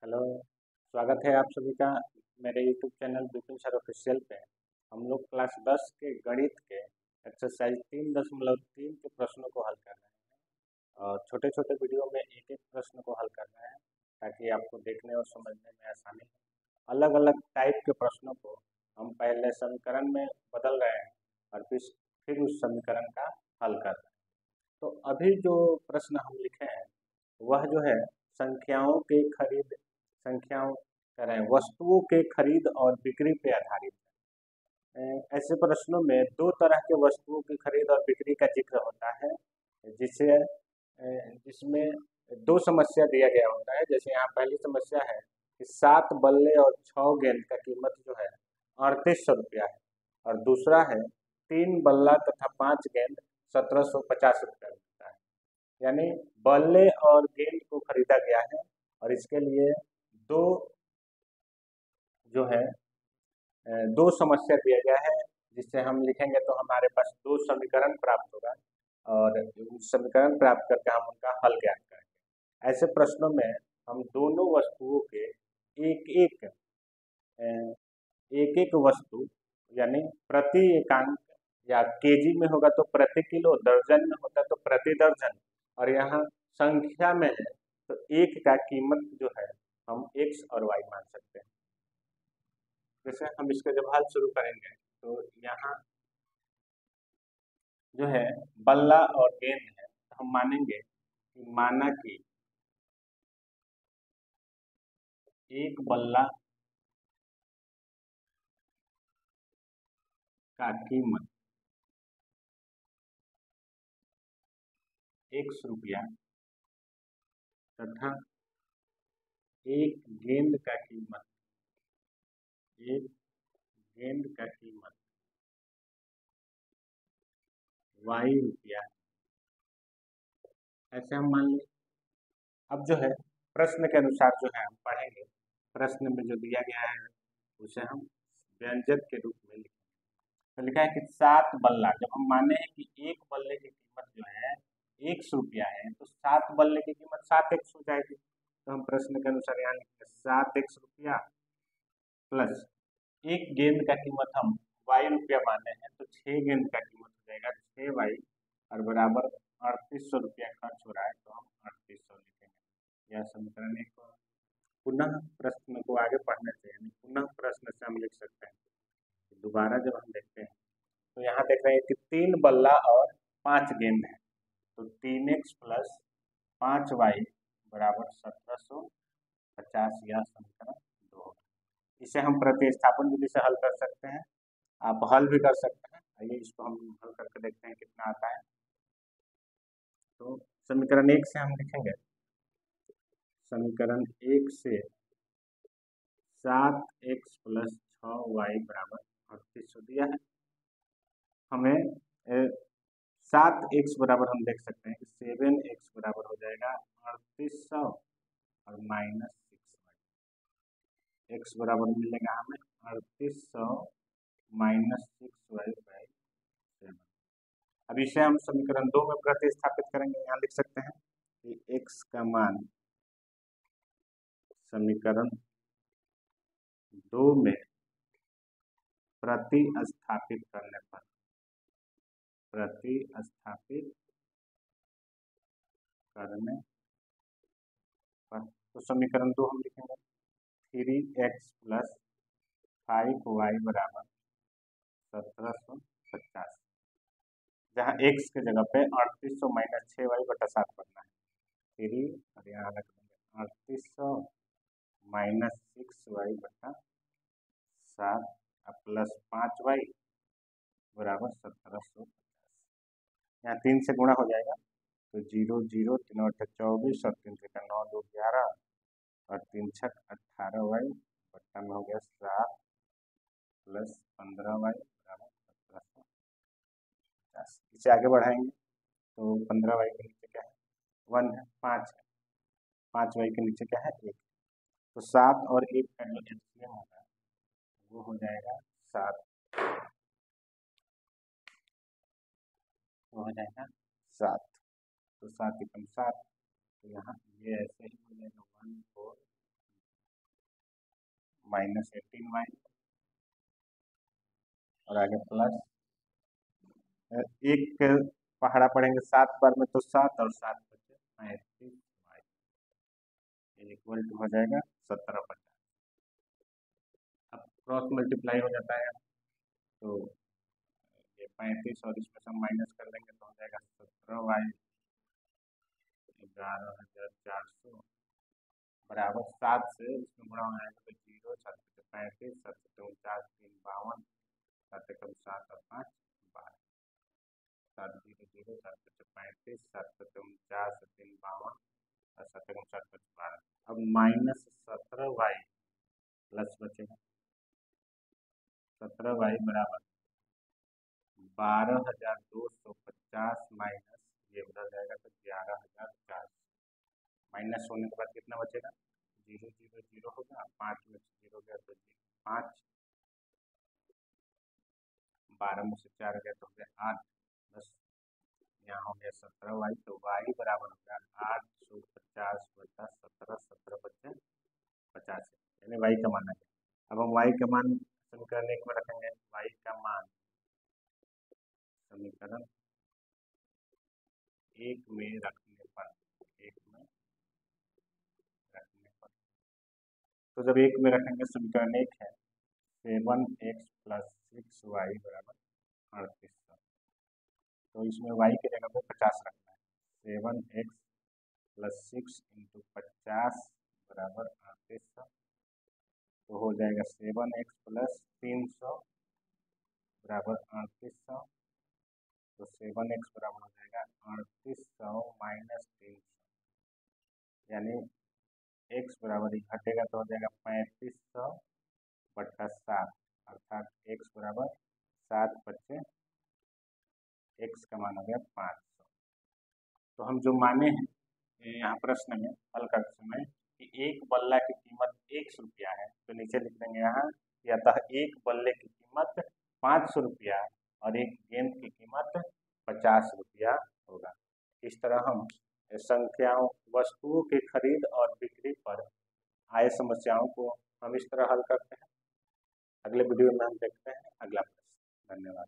Hello. स्वागत है आप सभी का मेरे YouTube channel Vipin sir official पे। हम लोग क्लास 10 के गणित के एक्सरसाइज 3.3 के प्रश्नों को हल कर रहे हैं और छोटे छोटे वीडियो में एक एक प्रश्न को हल कर रहे हैं ताकि आपको देखने और समझने में आसानी हो। अलग अलग टाइप के प्रश्नों को हम पहले समीकरण में बदल रहे हैं और फिर उस समीकरण का हल कर रहे हैं। तो अभी जो प्रश्न हम लिखे हैं वह जो है संख्याओं के खरीद संख्याओं कह रहे हैं वस्तुओं के खरीद और बिक्री पे आधारित है। ऐसे प्रश्नों में दो तरह के वस्तुओं की खरीद और बिक्री का जिक्र होता है जिसे जिसमें दो समस्या दिया गया होता है। जैसे यहाँ पहली समस्या है कि 7 बल्ले और 6 गेंद का कीमत जो है 3800 रुपया है और दूसरा है 3 बल्ला तथा 5 गेंद 1750 रुपया मिलता है। यानी बल्ले और गेंद को खरीदा गया है और इसके लिए दो जो है दो समस्या दिया गया है जिससे हम लिखेंगे तो हमारे पास दो समीकरण प्राप्त होगा और समीकरण प्राप्त करके हम उनका हल ज्ञात करेंगे। ऐसे प्रश्नों में हम दोनों वस्तुओं के एक एक एक एक वस्तु यानी प्रति एकांक या केजी में होगा तो प्रति किलो, दर्जन में होता तो प्रति दर्जन और यहाँ संख्या में है तो एक का कीमत जो है हम एक्स और वाई मान सकते हैं। जैसे हम इसका जब हल शुरू करेंगे तो यहाँ जो है बल्ला और गेंद है तो हम मानेंगे कि माना कि एक बल्ला का कीमत ₹1 तथा एक गेंद का कीमत एक गेंद का कीमत ₹Y। ऐसे हम मान लें। अब जो है प्रश्न के अनुसार जो है हम पढ़ेंगे। प्रश्न में जो दिया गया है उसे हम व्यंजक के रूप में लिखेंगे। तो लिखा है कि 7 बल्ला, जब हम माने हैं कि एक बल्ले की कीमत जो है ₹100 है तो 7 बल्ले की कीमत 7x हो जाएगी। तो हम प्रश्न के अनुसार यहाँ लिखेंगे 7x प्लस एक गेंद का कीमत हम ₹Y माने हैं तो 6 गेंद का कीमत हो जाएगा 6Y और बराबर 3800 खर्च हो रहा है तो हम 3800 लिखेंगे। यह समीकरण एक। पुनः प्रश्न को आगे पढ़ने से यानी पुनः प्रश्न से हम लिख सकते हैं। दोबारा जब हम देखते हैं तो यहाँ देख रहे हैं कि 3 बल्ला और 5 गेंद है तो 3x प्लस 5y बराबर 1750। यह समीकरण 2। इसे हम प्रतिस्थापन विधि से हल कर सकते हैं। आप हल भी कर सकते हैं। आइए इसको हम हल करके देखते हैं कितना आता है। तो समीकरण 1 से हम लिखेंगे। समीकरण 1 से 7x प्लस 6y बराबर 3800 दिया है। हमें 7x बराबर हम देख सकते हैं कि 7x बराबर हो जाएगा 3800 और माइनस 6y। x बराबर मिलेगा हमें 3800 माइनस 6y/7। अब इसे हम समीकरण 2 में प्रतिस्थापित करेंगे। यहाँ लिख सकते हैं कि x का मान समीकरण 2 में प्रतिस्थापित करने पर तो समीकरण 2 हम लिखेंगे 3x प्लस 5y बराबर 1750। जहाँ x के जगह पे 3800 माइनस 6y/7 करना है 3 और यहाँ रख देंगे 3800 माइनस 6y/7 प्लस 5y बराबर 1750। यहाँ 3 से गुणा हो जाएगा तो 0 0 3 8 24 और 3 3 9 2 11 और 3 6 18y बट्टा में हो गया 7 प्लस 15y बराबर 1750। इसे आगे बढ़ाएंगे तो 15y के नीचे क्या है 1 है 5 है 5y के नीचे क्या है 1 तो 7 और 1 का जो एलसीएम होगा वो हो जाएगा 7 वो हो जाएगा 7 तो 7 एकम 7 तो यहाँ ये ऐसे ही मिलेगा 1 4 -18y और आगे प्लस एक पहाड़ा पढ़ेंगे 7 बार में तो 7 और 7 बचे 35y इक्वल टू हो जाएगा 1750। अब क्रॉस मल्टीप्लाई हो जाता है तो ये 35 और इसमें सब माइनस कर देंगे तो हो जाएगा 17y 11,400 बराबर 7 से इसमें गुणा हो जाएगा तो 0 7 35 7 49 3 52 7 कम 7 और 5 12 7 0 0 7 35 7 49 3 52 और 7 कम 7 12। अब -17y प्लस बचेगा 17y बराबर 12,250 माइनस ये उधर जाएगा तो 11,400 माइनस होने के बाद कितना बचेगा 0 0 0 होगा 5 में से 0 गया तो 5 12 में से 4 गया तो हो गया 8 बस यहाँ हो गया 17y तो y बराबर हो गया 850 बटा 17 17 बचे 50 यानी y का मान आ गया। अब हम y का मान समीकरण 1 में रखेंगे y का मान समीकरण 1 में रखने पर तो जब 1 में रखेंगे समीकरण 1 है 7x + 6y बराबर 3800 तो इसमें y की जगह पे 50 रखना है 7x + 6 × 50 बराबर 3800 तो हो जाएगा 7x + 300 बराबर 3800 तो 7x बराबर हो जाएगा 3800 - 300 यानी x बराबर घटेगा तो हो जाएगा 3500 बटा 7 अर्थात x बराबर 7 बचे x का मान हो गया 500। तो हम जो माने हैं यहाँ प्रश्न में हल करते समय कि एक बल्ला की कीमत 100 रुपया है तो नीचे लिख देंगे यहाँ कि अतः एक बल्ले की कीमत 500 रुपया और एक गेंद की कीमत 50 रुपया होगा। इस तरह हम संख्याओं वस्तुओं की खरीद और बिक्री पर आए समस्याओं को हम इस तरह हल करते हैं। अगले वीडियो में हम देखते हैं अगला प्रश्न। धन्यवाद।